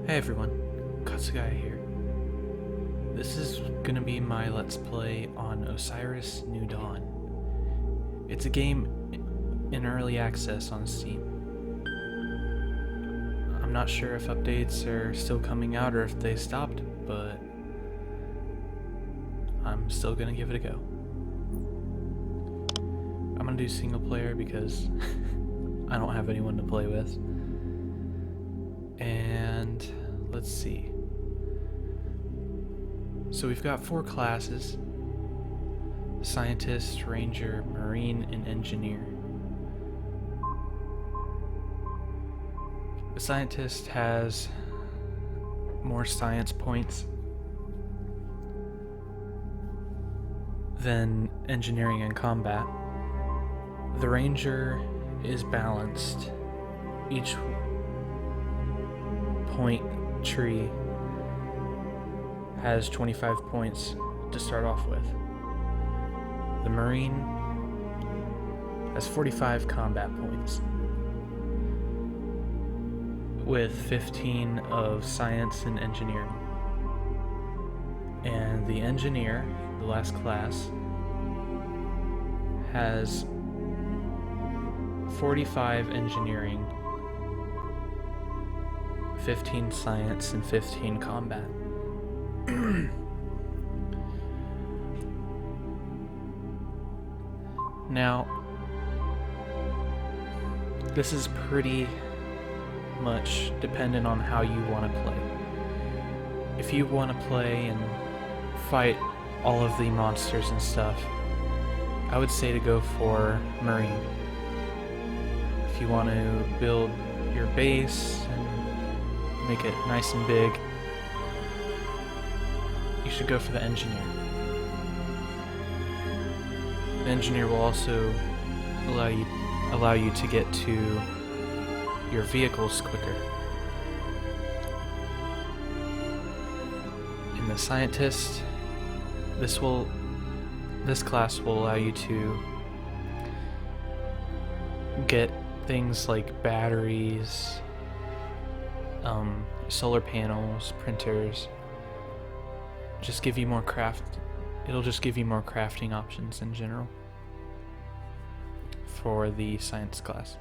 Hey everyone, Katsugai here. This is gonna be my Let's Play on Osiris New Dawn. It's a game in early access on Steam. I'm not sure if updates are still coming out or if they stopped, but I'm still gonna give it a go. I'm gonna do single player because I don't have anyone to play with. And let's see. So we've got 4 classes: Scientist, Ranger, Marine, and Engineer. The Scientist has more science points than Engineering and Combat. The Ranger is balanced. Each point tree has 25 points to start off with. The Marine has 45 combat points, with 15 of science and engineering. And the Engineer, the last class, has 45 engineering, 15 science, and 15 combat. Now, this is pretty much dependent on how you want to play. If you want to play and fight all of the monsters and stuff, I would say to go for Marine. If you want to build your base and make it nice and big, you should go for the Engineer. The Engineer will also allow you to get to your vehicles quicker. In the Scientist, this class will allow you to get things like batteries, solar panels, printers. It'll just give you more crafting options in general for the science class.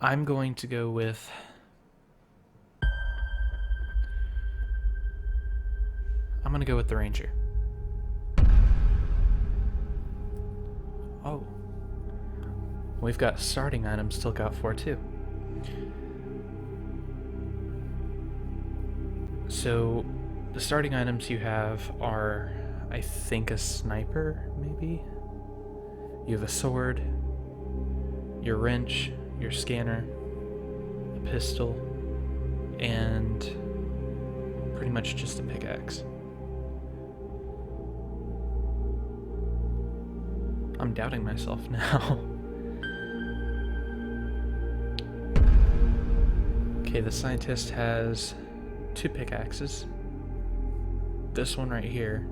I'm going to go with the Ranger. Oh. We've got starting items to look out for too. So, the starting items you have are, I think, a sniper, maybe? You have a sword, your wrench, your scanner, a pistol, and pretty much just a pickaxe. I'm doubting myself now. Okay, the Scientist has 2 pickaxes. This one right here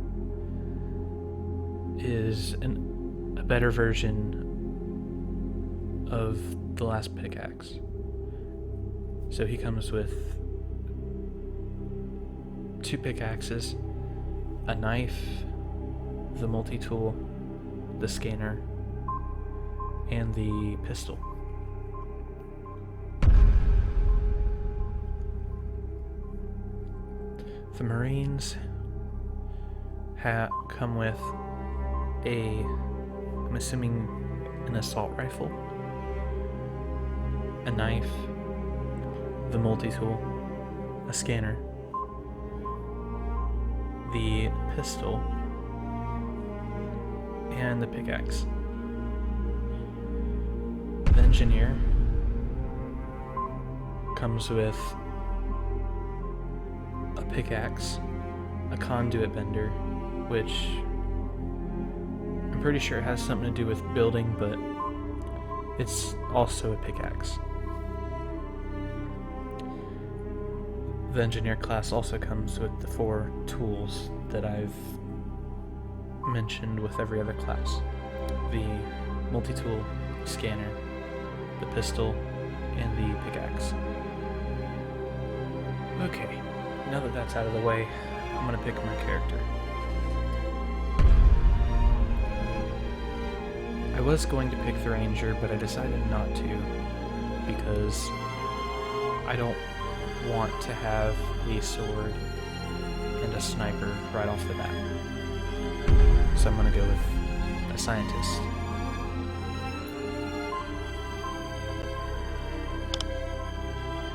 is a better version of the last pickaxe. So he comes with 2 pickaxes, a knife, the multi-tool, the scanner, and the pistol. The Marines come with I'm assuming an assault rifle, a knife, the multi-tool, a scanner, the pistol, and the pickaxe. The Engineer comes with a pickaxe, a conduit bender, which I'm pretty sure has something to do with building, but it's also a pickaxe. The Engineer class also comes with the 4 tools that I've mentioned with every other class: the multi-tool, scanner, the pistol, and the pickaxe. Okay, now that that's out of the way, I'm gonna pick my character. I was going to pick the ranger, but I decided not to because I don't want to have a sword and a sniper right off the bat. So I'm gonna go with a scientist.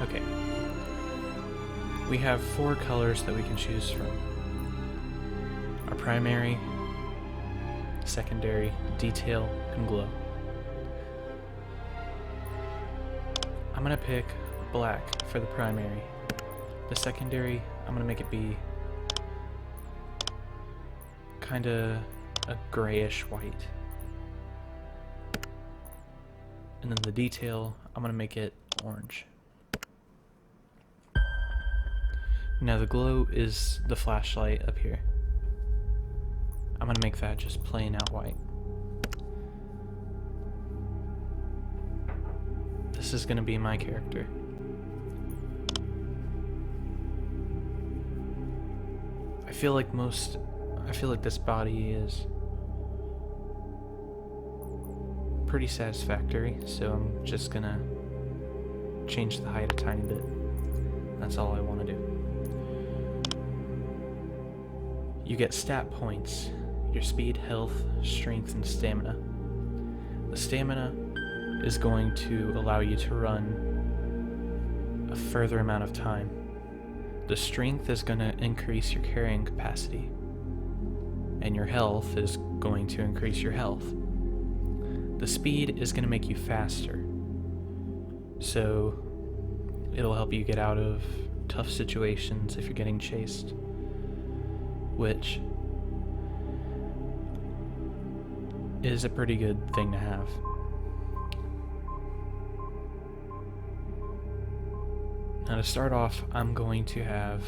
Okay. We have 4 colors that we can choose from. Our primary, secondary, detail, and glow. I'm gonna pick black for the primary. The secondary, I'm gonna make it be kinda a grayish white. And then the detail, I'm gonna make it orange. Now the glow is the flashlight up here. I'm gonna make that just plain out white. This is gonna be my character. I feel like this body is pretty satisfactory, so I'm just gonna change the height a tiny bit. That's all I want to do. You get stat points, your speed, health, strength, and stamina. The stamina is going to allow you to run a further amount of time. The strength is going to increase your carrying capacity, and your health is going to increase your health. The speed is going to make you faster, so it'll help you get out of tough situations if you're getting chased, which is a pretty good thing to have. Now to start off, I'm going to have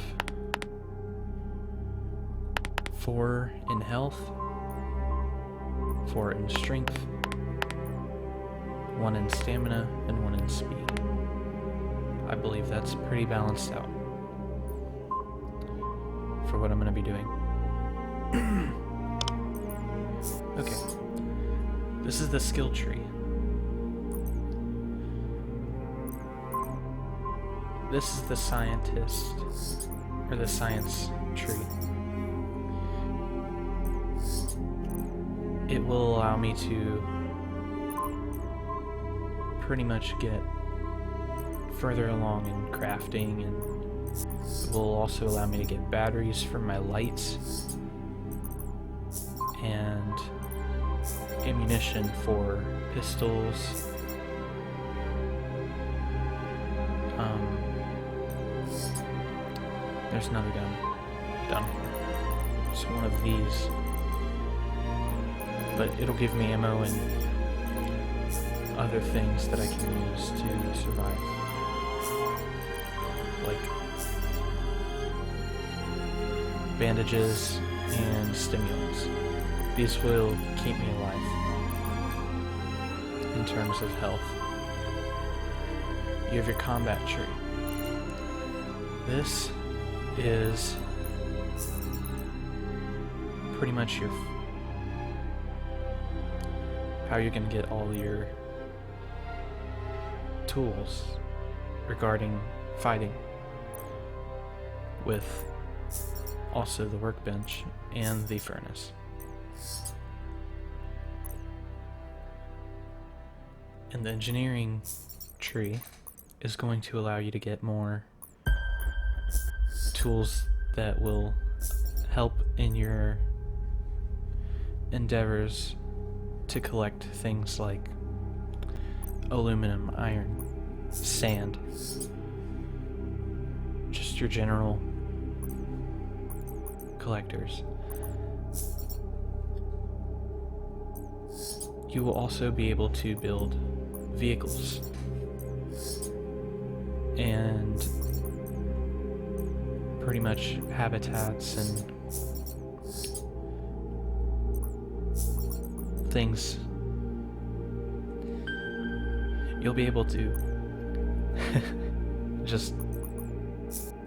4 in health, 4 in strength, 1 in stamina, and 1 in speed. I believe that's pretty balanced out for what I'm going to be doing. Okay, this is the skill tree. This is the scientist, or the science tree. It will allow me to pretty much get further along in crafting, and it will also allow me to get batteries for my lights and ammunition for pistols. There's another gun down here. It's one of these, but it'll give me ammo and other things that I can use to survive, like bandages and stimulants. These will keep me alive in terms of health. You have your combat tree. This is pretty much your how you're going to get all your tools regarding fighting, with also the workbench and the furnace. And the engineering tree is going to allow you to get more tools that will help in your endeavors to collect things like aluminum, iron, sand, just your general collectors. You will also be able to build vehicles and pretty much habitats and things. You'll be able to Just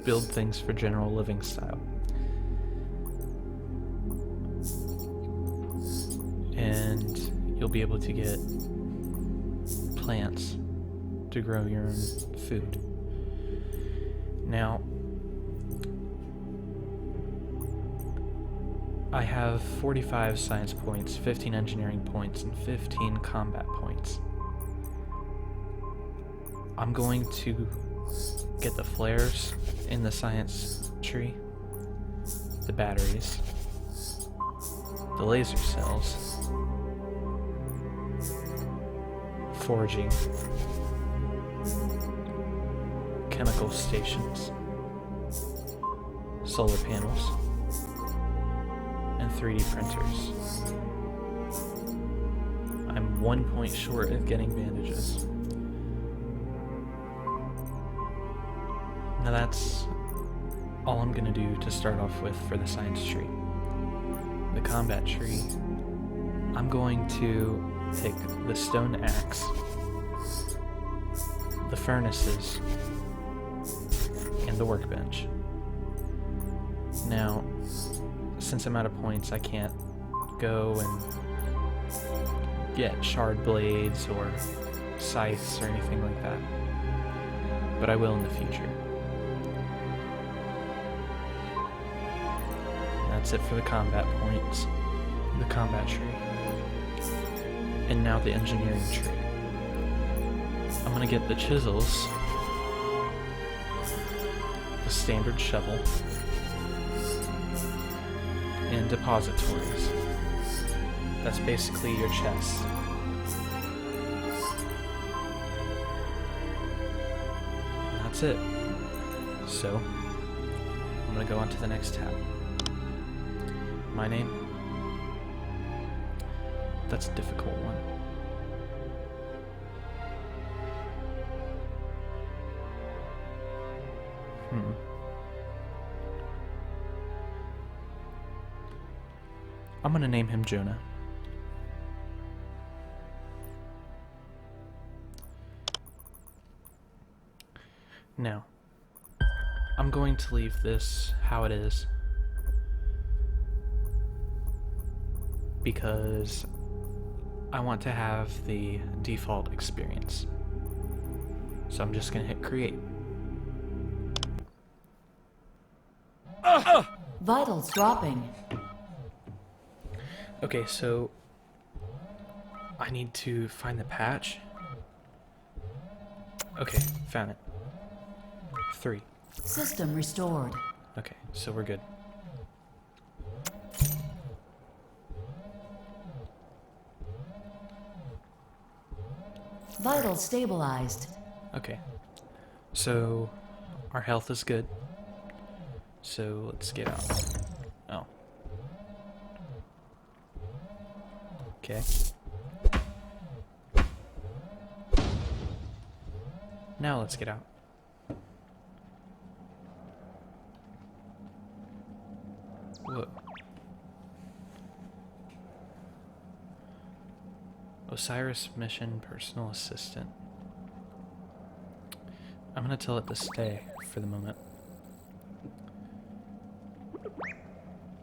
build things for general living style. And you'll be able to get plants to grow your own food. Now, I have 45 science points, 15 engineering points, and 15 combat points. I'm going to get the flares in the science tree, the batteries, the laser cells, foraging, chemical stations, solar panels, and 3D printers. I'm 1 point short of getting bandages. Now that's all I'm gonna do to start off with for the science tree. The combat tree, I'm going to take the stone axe, the furnaces, and the workbench. Now, since I'm out of points, I can't go and get shard blades or scythes or anything like that, but I will in the future. That's it for the combat points, the combat tree, and now the engineering tree. I'm gonna get the chisels, the standard shovel, and depositories. That's basically your chest. And that's it. So, I'm gonna go on to the next tab. My name? That's a difficult one. I'm gonna name him Jonah. Now, I'm going to leave this how it is because I want to have the default experience. So I'm just gonna hit create. Vitals dropping. Okay, so I need to find the patch. Okay, found it. 3. System restored. Okay, so we're good. Vitals stabilized. Okay, so our health is good. So let's get out. Oh. Okay. Now let's get out. Whoa. Osiris mission personal assistant. I'm gonna tell it to stay for the moment.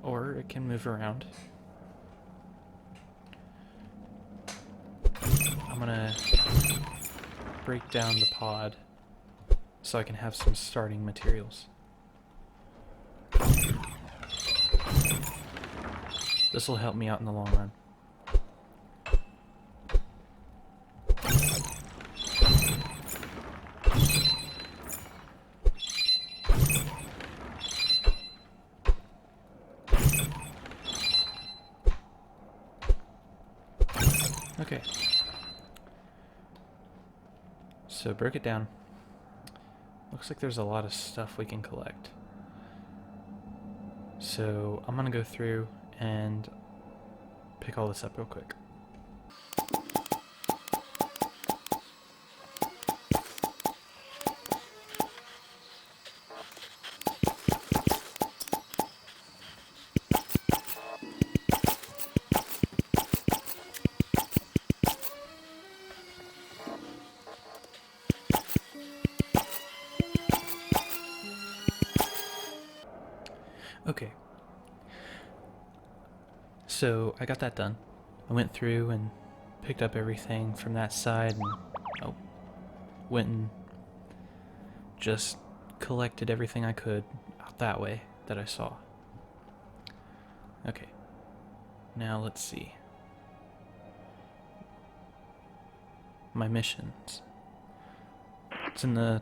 Or it can move around. I'm gonna break down the pod so I can have some starting materials. This will help me out in the long run. Okay. So break it down. Looks like there's a lot of stuff we can collect. So I'm gonna go through and pick all this up real quick. Okay. So I got that done. I went through and picked up everything from that side and went and just collected everything I could out that way that I saw. Okay. Now let's see. My missions. It's on the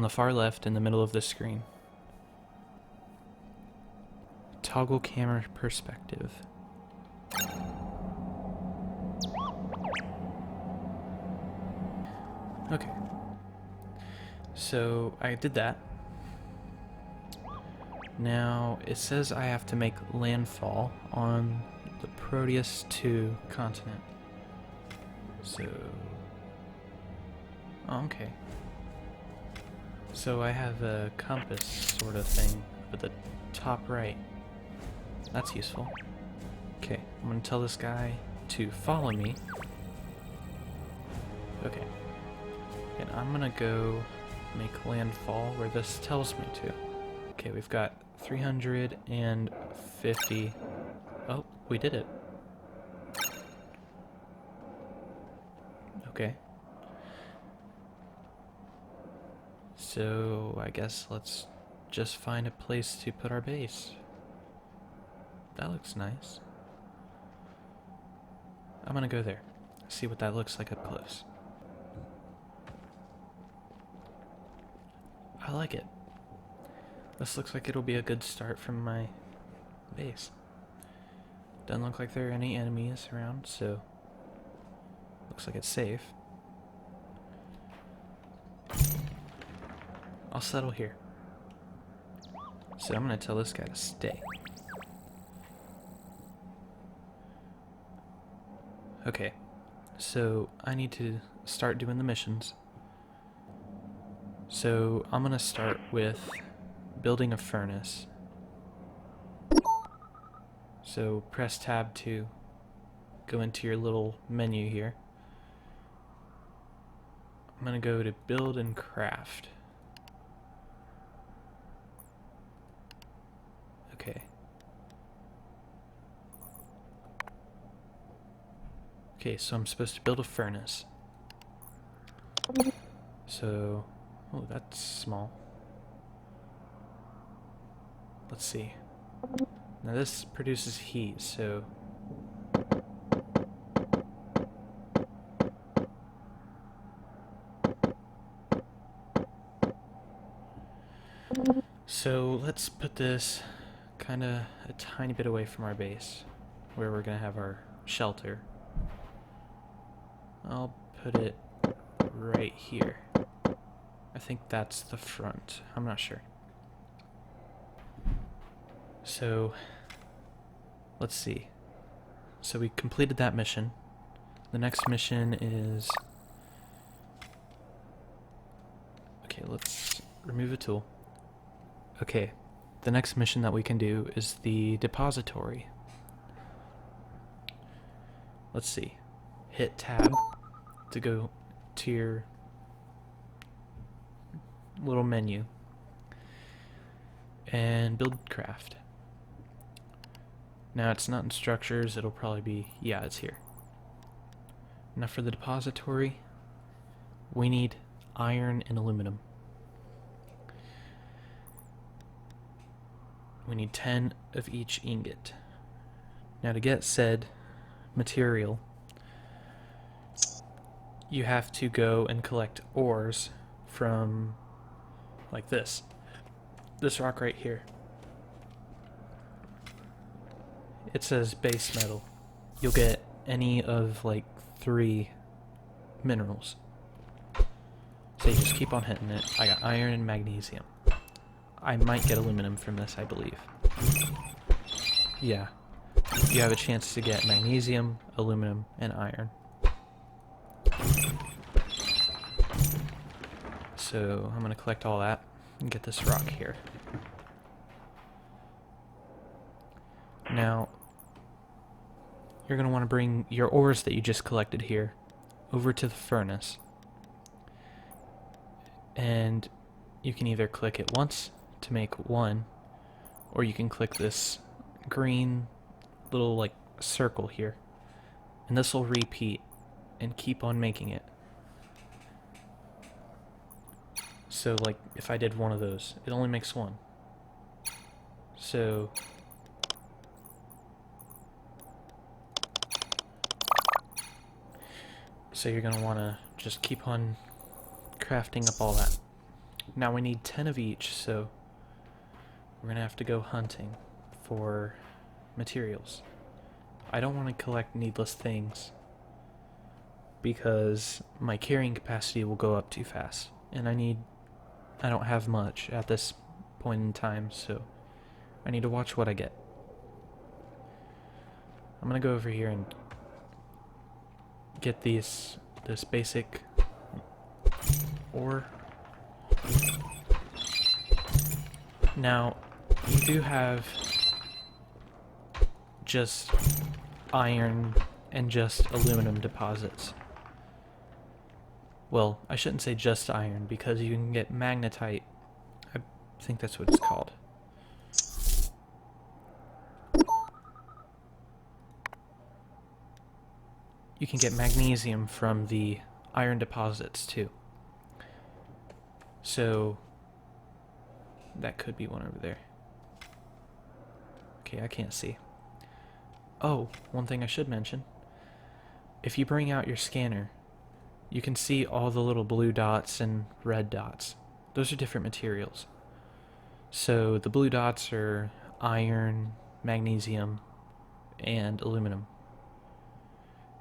far left in the middle of the screen. Toggle camera perspective. Okay. So I did that. Now it says I have to make landfall on the Proteus 2 continent. So... oh, okay. So I have a compass sort of thing at the top right. That's useful. Okay, I'm gonna tell this guy to follow me. Okay. And I'm gonna go make landfall where this tells me to. Okay, we've got 350. Oh, we did it. Okay. So, I guess let's just find a place to put our base. That looks nice. I'm gonna go there. See what that looks like up close. I like it. This looks like it'll be a good start from my base. Doesn't look like there are any enemies around, so looks like it's safe. I'll settle here. So I'm gonna tell this guy to stay. Okay, so I need to start doing the missions. So I'm gonna start with building a furnace. So press tab to go into your little menu here. I'm gonna go to build and craft. Okay. Okay, so I'm supposed to build a furnace. So, oh, that's small. Let's see. Now this produces heat, so let's put this kind of a tiny bit away from our base, where we're gonna have our shelter. I'll put it right here. I think that's the front. I'm not sure. So, let's see. So we completed that mission. The next mission is... okay, let's remove a tool. Okay, the next mission that we can do is the depository. Let's see. Hit tab to go to your little menu and build craft. Now it's not in structures, it'll probably be, yeah, it's here. Now for the depository, we need iron and aluminum. We need 10 of each ingot. Now to get said material, you have to go and collect ores from, like this rock right here. It says base metal. You'll get any of like 3 minerals. So you just keep on hitting it. I got iron and magnesium. I might get aluminum from this, I believe. Yeah. You have a chance to get magnesium, aluminum, and iron. So I'm going to collect all that and get this rock here. Now, you're going to want to bring your ores that you just collected here over to the furnace. And you can either click it once to make one, or you can click this green little like circle here, and this will repeat and keep on making it. So like if I did one of those, it only makes one. So you're going to want to just keep on crafting up all that. Now we need 10 of each, so we're going to have to go hunting for materials. I don't want to collect needless things because my carrying capacity will go up too fast, and I don't have much at this point in time, so I need to watch what I get. I'm going to go over here and get this basic ore. Now, you do have just iron and just aluminum deposits. Well, I shouldn't say just iron, because you can get magnetite. I think that's what it's called. You can get magnesium from the iron deposits too. So that could be one over there. Okay, I can't see. Oh, one thing I should mention. If you bring out your scanner, you can see all the little blue dots and red dots. Those are different materials. So the blue dots are iron, magnesium, and aluminum.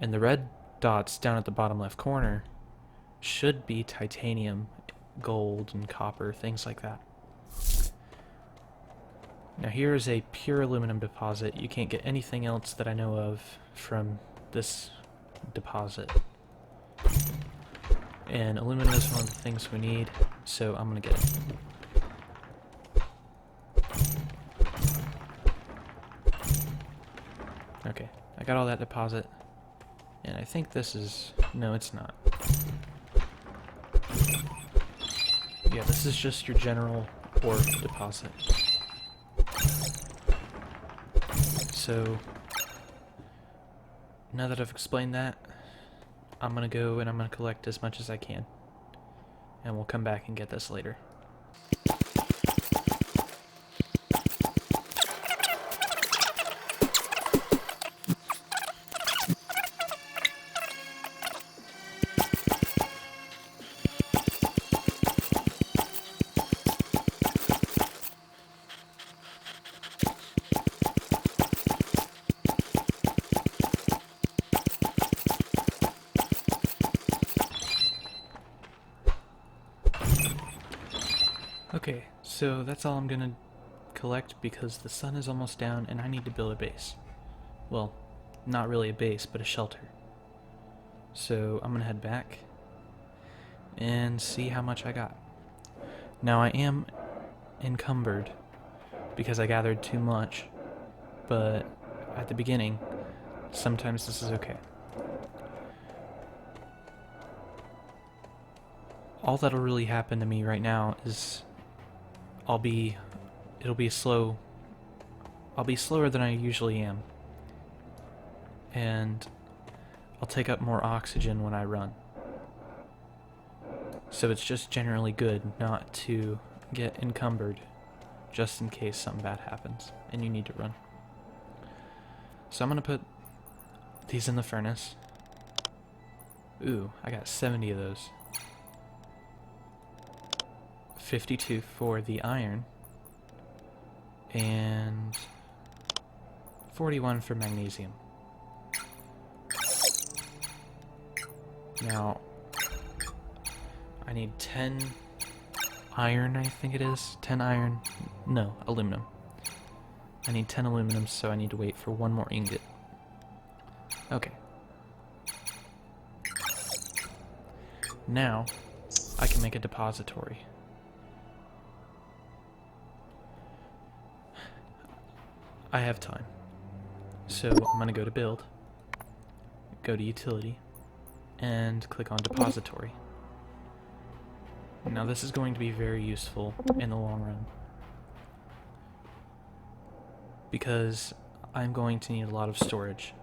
And the red dots down at the bottom left corner should be titanium, gold, and copper, things like that. Now here is a pure aluminum deposit. You can't get anything else that I know of from this deposit. And aluminum is one of the things we need, so I'm gonna get it. Okay, I got all that deposit. And I think this is... no, it's not. Yeah, this is just your general ore deposit. So, now that I've explained that, I'm gonna go and I'm gonna collect as much as I can. And we'll come back and get this later. Okay, so that's all I'm gonna collect because the sun is almost down and I need to build a base. Well, not really a base, but a shelter. So I'm gonna head back and see how much I got. Now I am encumbered because I gathered too much, but at the beginning, sometimes this is okay. All that'll really happen to me right now is I'll be slower than I usually am. And I'll take up more oxygen when I run. So it's just generally good not to get encumbered just in case something bad happens and you need to run. So I'm gonna put these in the furnace. Ooh, I got 70 of those. 52 for the iron, and 41 for magnesium. Now, I need 10 iron, I think it is. 10 iron. No, aluminum. I need 10 aluminum, so I need to wait for one more ingot. Okay. Now, I can make a depository. I have time. So I'm going to go to build, go to utility, and click on depository. Now this is going to be very useful in the long run. because I'm going to need a lot of storage.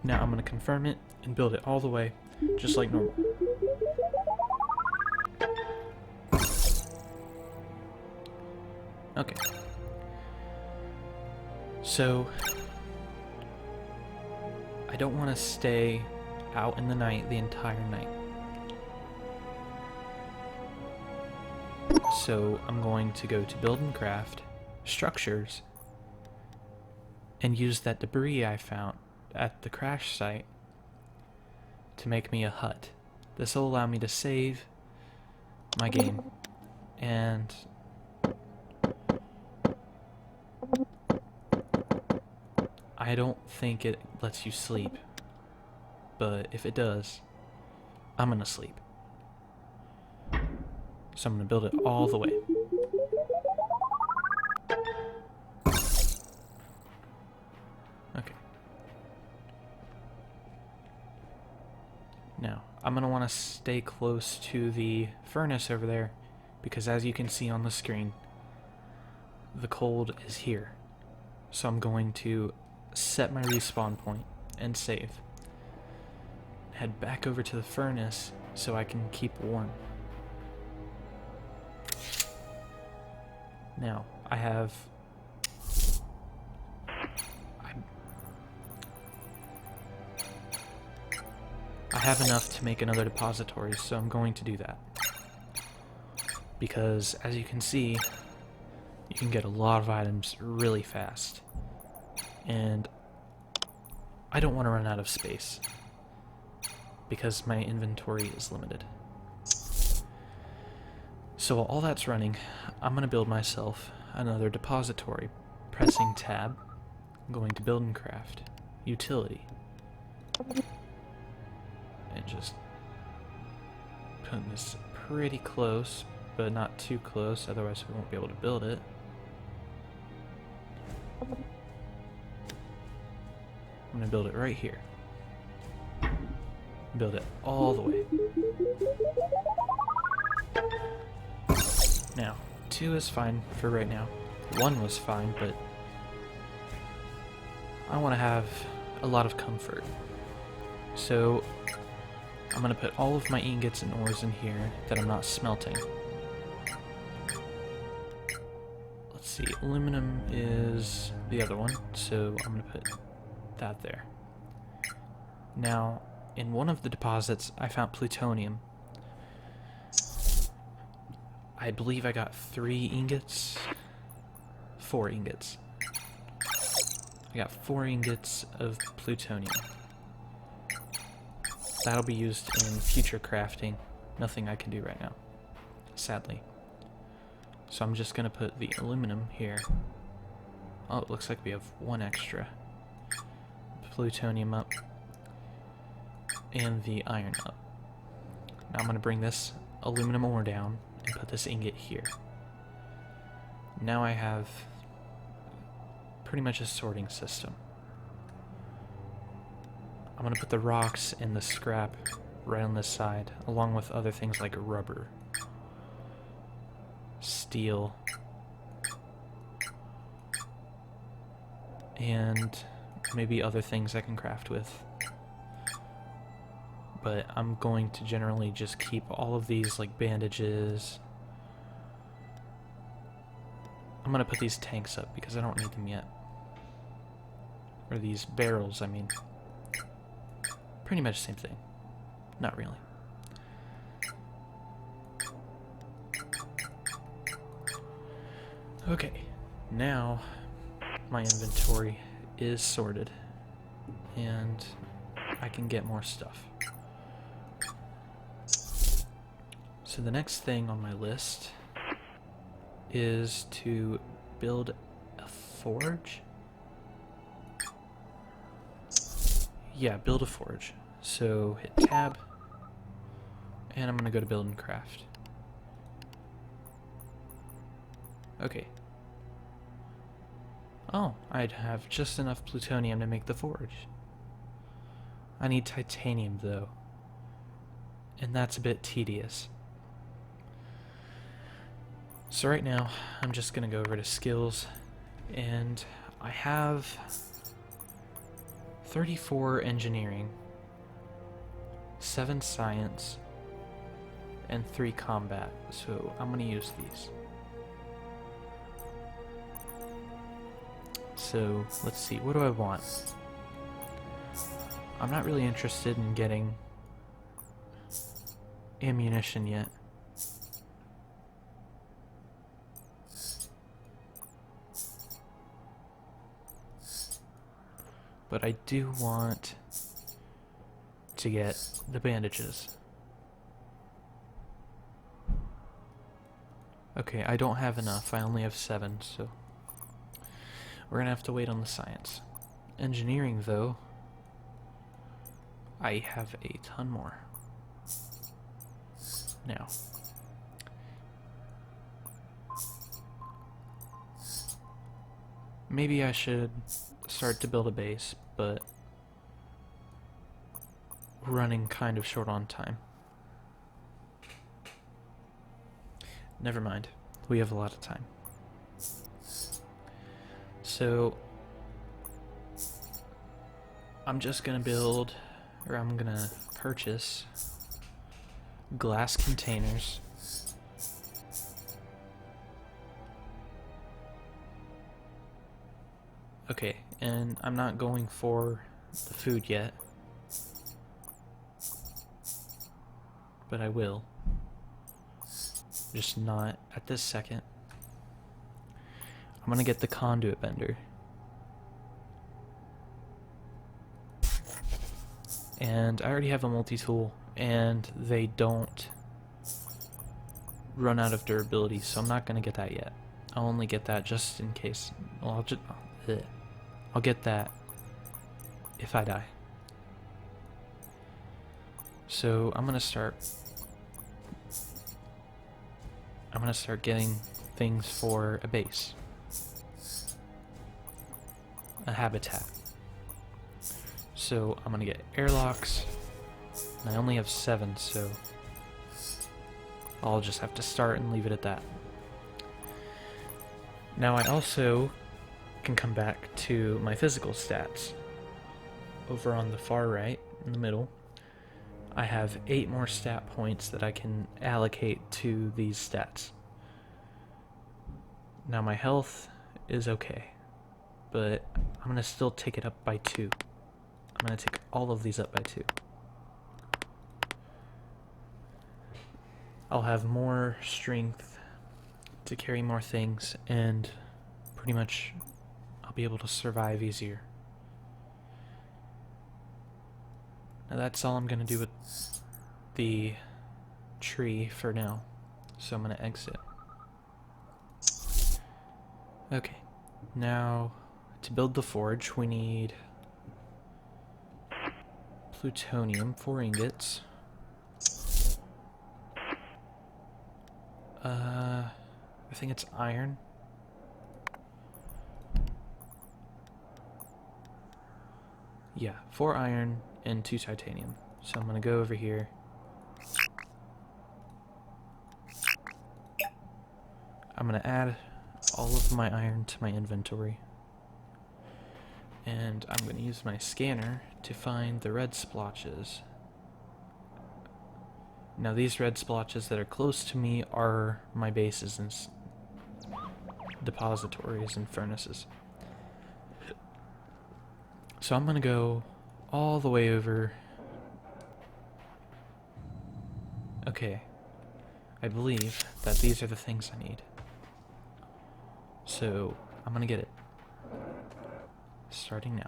Now I'm going to confirm it and build it all the way, just like normal. Okay. So, I don't want to stay out in the night the entire night. So I'm going to go to build and craft structures and use that debris I found at the crash site to make me a hut. This will allow me to save my game, and I don't think it lets you sleep, but if it does, I'm gonna sleep. So I'm gonna build it all the way. Okay. Now, I'm gonna want to stay close to the furnace over there, because as you can see on the screen, the cold is here. So I'm going to set my respawn point and save. Head back over to the furnace so I can keep warm. Now, I have enough to make another depository, so I'm going to do that. Because, as you can see, you can get a lot of items really fast. And I don't want to run out of space, because my inventory is limited. So while all that's running, I'm going to build myself another depository. Pressing tab, I'm going to build and craft, utility. And just putting this pretty close, but not too close, otherwise we won't be able to build it. I'm going to build it right here. Build it all the way. Now, 2 is fine for right now. 1 was fine, but I want to have a lot of comfort. So, I'm going to put all of my ingots and ores in here that I'm not smelting. Let's see, aluminum is the other one, so I'm going to put that there. Now, in one of the deposits, I found plutonium. I believe I got 3 ingots. 4 ingots. I got 4 ingots of plutonium. That'll be used in future crafting. Nothing I can do right now, sadly. So I'm just gonna put the aluminum here. Oh, it looks like we have 1 extra. Plutonium up. And the iron up. Now I'm gonna bring this aluminum ore down and put this ingot here. Now I have pretty much a sorting system. I'm gonna put the rocks and the scrap right on this side, along with other things like rubber, steel, and maybe other things I can craft with. But I'm going to generally just keep all of these, like bandages. I'm gonna put these tanks up because I don't need them yet. Or these barrels, I mean. Pretty much the same thing. Not really. Okay, now my inventory is sorted and I can get more stuff. So the next thing on my list is to build a forge. Yeah, build a forge. So hit tab, and I'm gonna go to build and craft. Okay. Oh, I'd have just enough plutonium to make the forge. I need titanium though, and that's a bit tedious. So right now, I'm just gonna go over to skills, and I have 34 engineering, 7 science, and 3 combat, so I'm gonna use these. So, let's see, what do I want? I'm not really interested in getting ammunition yet. But I do want to get the bandages. Okay, I don't have enough. I only have 7, so we're gonna have to wait on the science. Engineering, though, I have a ton more. Now, maybe I should start to build a base, but we're running kind of short on time. Never mind. We have a lot of time. So, I'm just gonna build, or I'm gonna purchase glass containers. Okay, and I'm not going for the food yet, but I will. Just not at this second. I'm gonna get the conduit bender. And I already have a multi-tool, and they don't run out of durability, so I'm not gonna get that yet. I'll only get that just in case. Well, I'll get that if I die. So I'm gonna start getting things for a base, a habitat. So I'm gonna get airlocks, and I only have 7, so I'll just have to start and leave it at that. Now I also can come back to my physical stats. Over on the far right, in the middle, I have 8 more stat points that I can allocate to these stats. Now my health is okay, but I'm gonna still take it up by 2. I'm gonna take all of these up by 2. I'll have more strength to carry more things, and pretty much I'll be able to survive easier. Now that's all I'm gonna do with the tree for now, so I'm gonna exit. Okay, now to build the forge we need plutonium, 4 ingots. I think it's iron. Yeah, 4 iron and 2 titanium. So I'm gonna go over here. I'm gonna add all of my iron to my inventory. And I'm gonna use my scanner to find the red splotches. Now these red splotches that are close to me are my bases and depositories and furnaces. So I'm gonna go all the way over. Okay, I believe that these are the things I need. So I'm gonna get it. Starting now.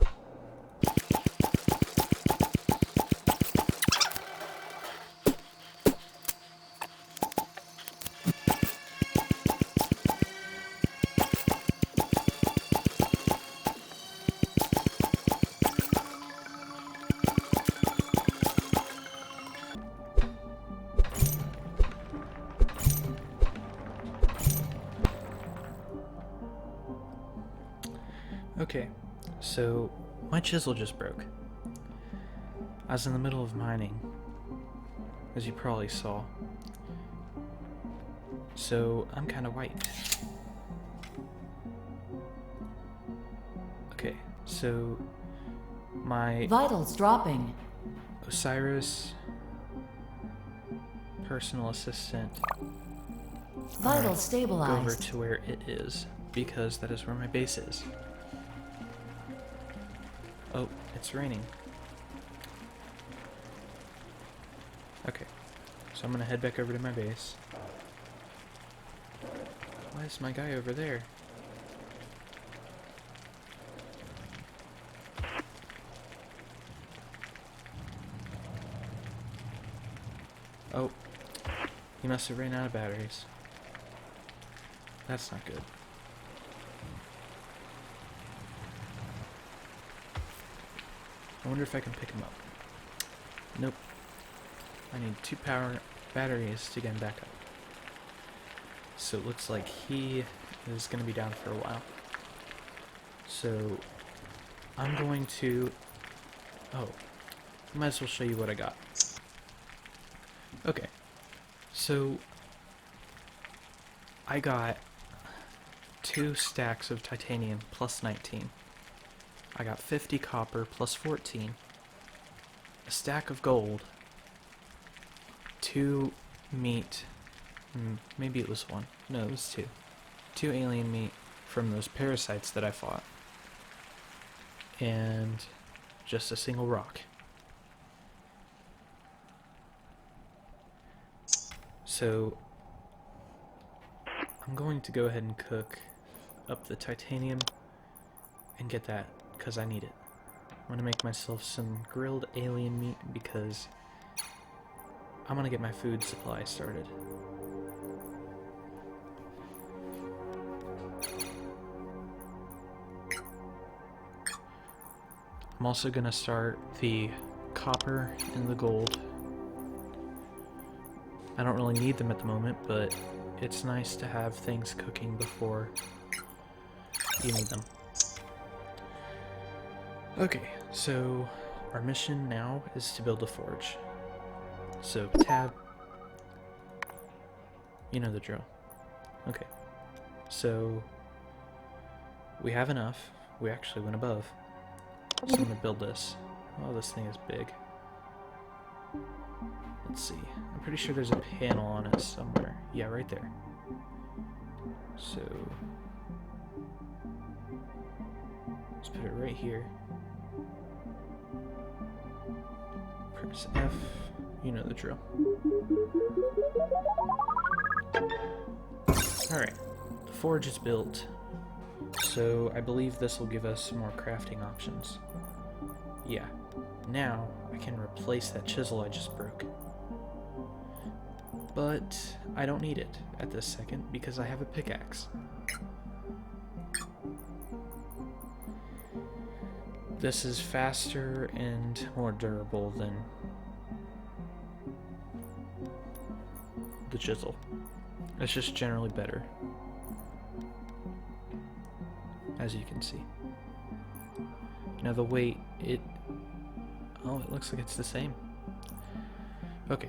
Okay, so my chisel just broke. I was in the middle of mining, as you probably saw. So I'm kind of wiped. Okay, so my Vitals dropping. Osiris personal assistant Vitals go over stabilized. to where it is, because that is where my base is. Oh, it's raining. Okay, so I'm gonna head back over to my base. Why is my guy over there? Oh, he must have ran out of batteries. That's not good. I wonder if I can pick him up. Nope. I need 2 power batteries to get him back up. So it looks like he is going to be down for a while. So I'm going to... Oh, might as well show you what I got. Okay, so I got 2 stacks of titanium plus 19. I got 50 copper plus 14. A stack of gold. 2 meat. Maybe it was 1. No, it was 2. 2 alien meat from those parasites that I fought. And just a single rock. So I'm going to go ahead and cook up the titanium and get that because I need it. I'm going to make myself some grilled alien meat because I'm going to get my food supply started. I'm also going to start the copper and the gold. I don't really need them at the moment, but it's nice to have things cooking before you need them. Okay, so our mission now is to build a forge. So tab, you know the drill. Okay, so we have enough. We actually went above. So I'm gonna build this. Oh, this thing is big. Let's see. I'm pretty sure there's a panel on it somewhere. Yeah, right there. So let's put it right here. Press F. You know the drill. Alright. The forge is built. So I believe this will give us more crafting options. Yeah. Now I can replace that chisel I just broke. But I don't need it at this second because I have a pickaxe. This is faster and more durable than the chisel. It's just generally better, as you can see. Now the weight, it looks like it's the same. Okay.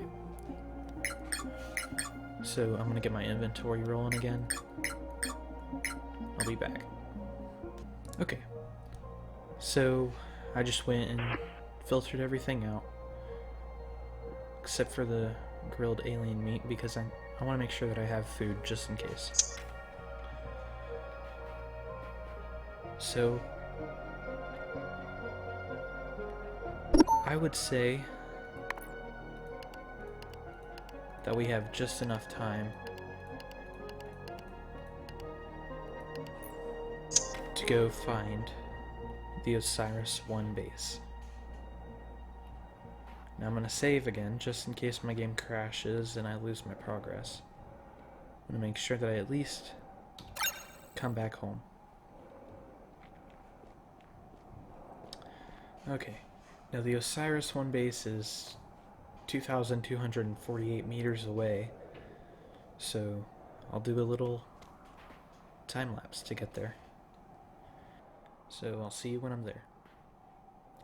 So I'm gonna get my inventory rolling again. I'll be back. Okay. So I just went and filtered everything out, except for the grilled alien meat, because I want to make sure that I have food just in case. So I would say that we have just enough time to go find the Osiris 1 base. Now I'm going to save again, just in case my game crashes and I lose my progress. I'm going to make sure that I at least come back home. Okay, now the Osiris 1 base is 2,248 meters away, so I'll do a little time-lapse to get there. So I'll see you when I'm there.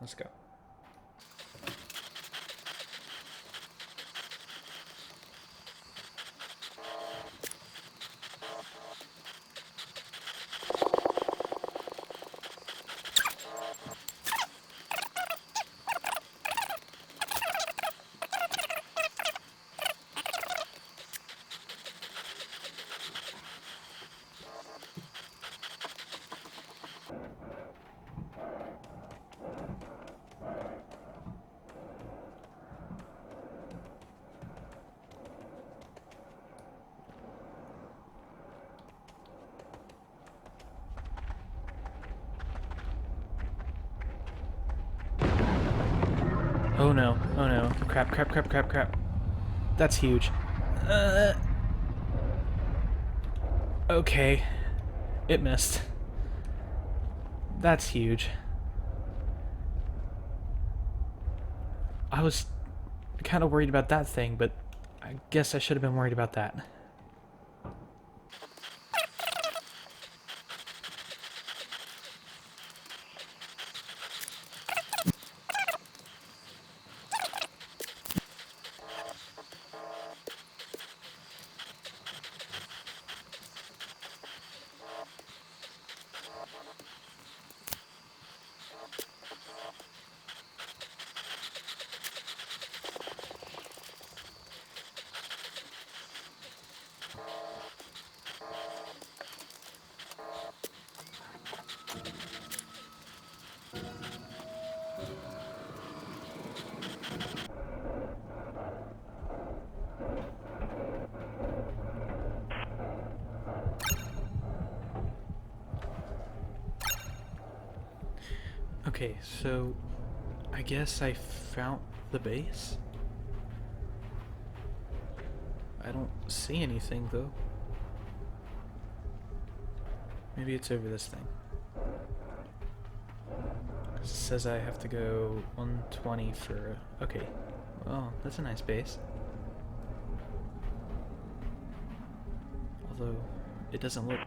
Let's go. Oh no, oh no. Crap, crap, crap, crap, crap. That's huge. Okay. It missed. That's huge. I was kind of worried about that thing, but I guess I should have been worried about that. Okay, so I guess I found the base. I don't see anything though. Maybe it's over this thing. 'Cause it says I have to go 120 for... Okay. Well, that's a nice base. Although, it doesn't look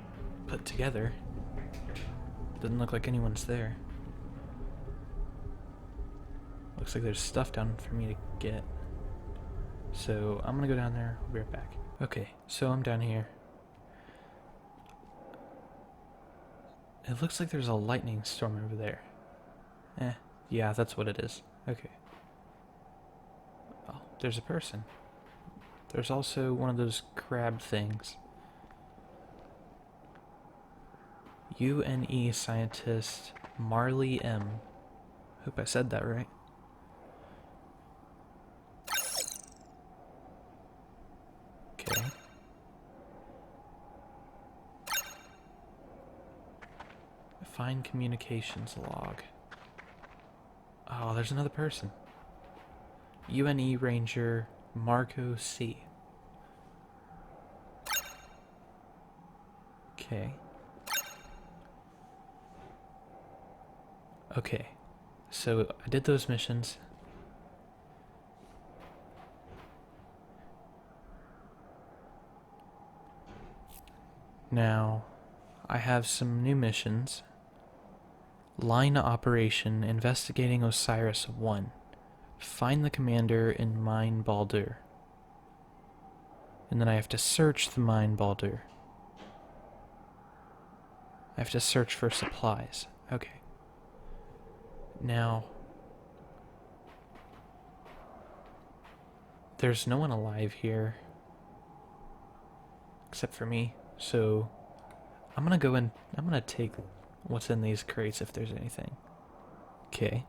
put together. It doesn't look like anyone's there. Looks like there's stuff down for me to get. So, I'm gonna go down there, I'll be right back. Okay, so I'm down here. It looks like there's a lightning storm over there. Yeah, that's what it is. Okay. Oh, there's a person. There's also one of those crab things. UNE scientist Marley M. Hope I said that right. Okay. Find communications log. Oh, there's another person. UNE Ranger Marco C. Okay. Okay. So I did those missions. Now, I have some new missions. Line Operation Investigating Osiris 1. Find the commander in Mine Baldur. And then I have to search the Mine Baldur. I have to search for supplies. Okay. Now, there's no one alive here. Except for me. So, I'm gonna go in. I'm gonna take what's in these crates if there's anything. Okay.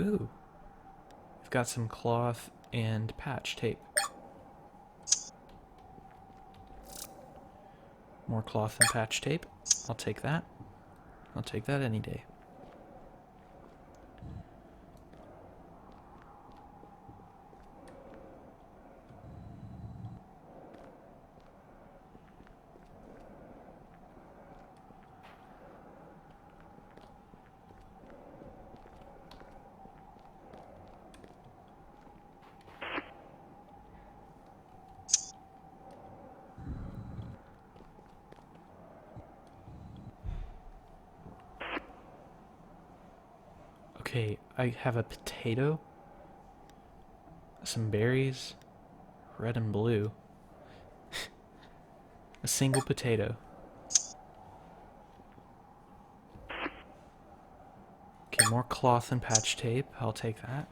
Ooh. We've got some cloth and patch tape. More cloth and patch tape. I'll take that. I'll take that any day. Okay, I have a potato, some berries, red and blue, a single potato. Okay, more cloth and patch tape, I'll take that.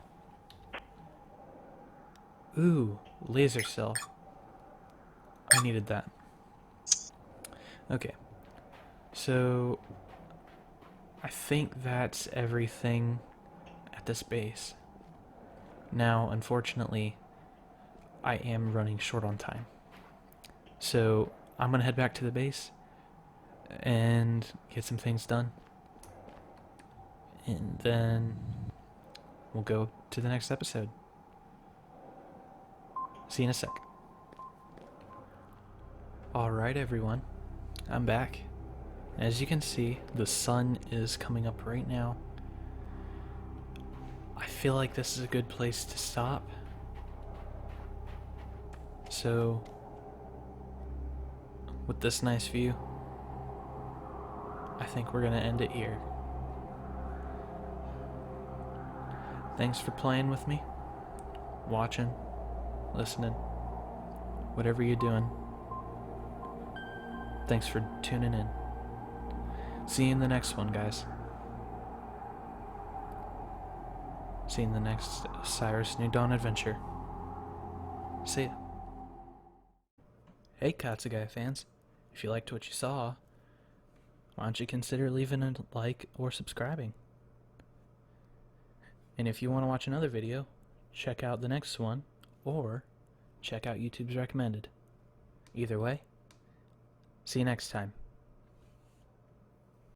Ooh, laser cell. I needed that. Okay, so I think that's everything at this base. Now, unfortunately, I am running short on time. So, I'm gonna head back to the base and get some things done. and then we'll go to the next episode. See you in a sec. Alright everyone, I'm back. As you can see, the sun is coming up right now. I feel like this is a good place to stop. So, with this nice view, I think we're gonna end it here. Thanks for playing with me, watching, listening, whatever you're doing. Thanks for tuning in. See you in the next one, guys. See you in the next Osiris New Dawn adventure. See ya. Hey Katsugai fans, if you liked what you saw, why don't you consider leaving a like or subscribing? And if you want to watch another video, check out the next one, or check out YouTube's recommended. Either way, see you next time.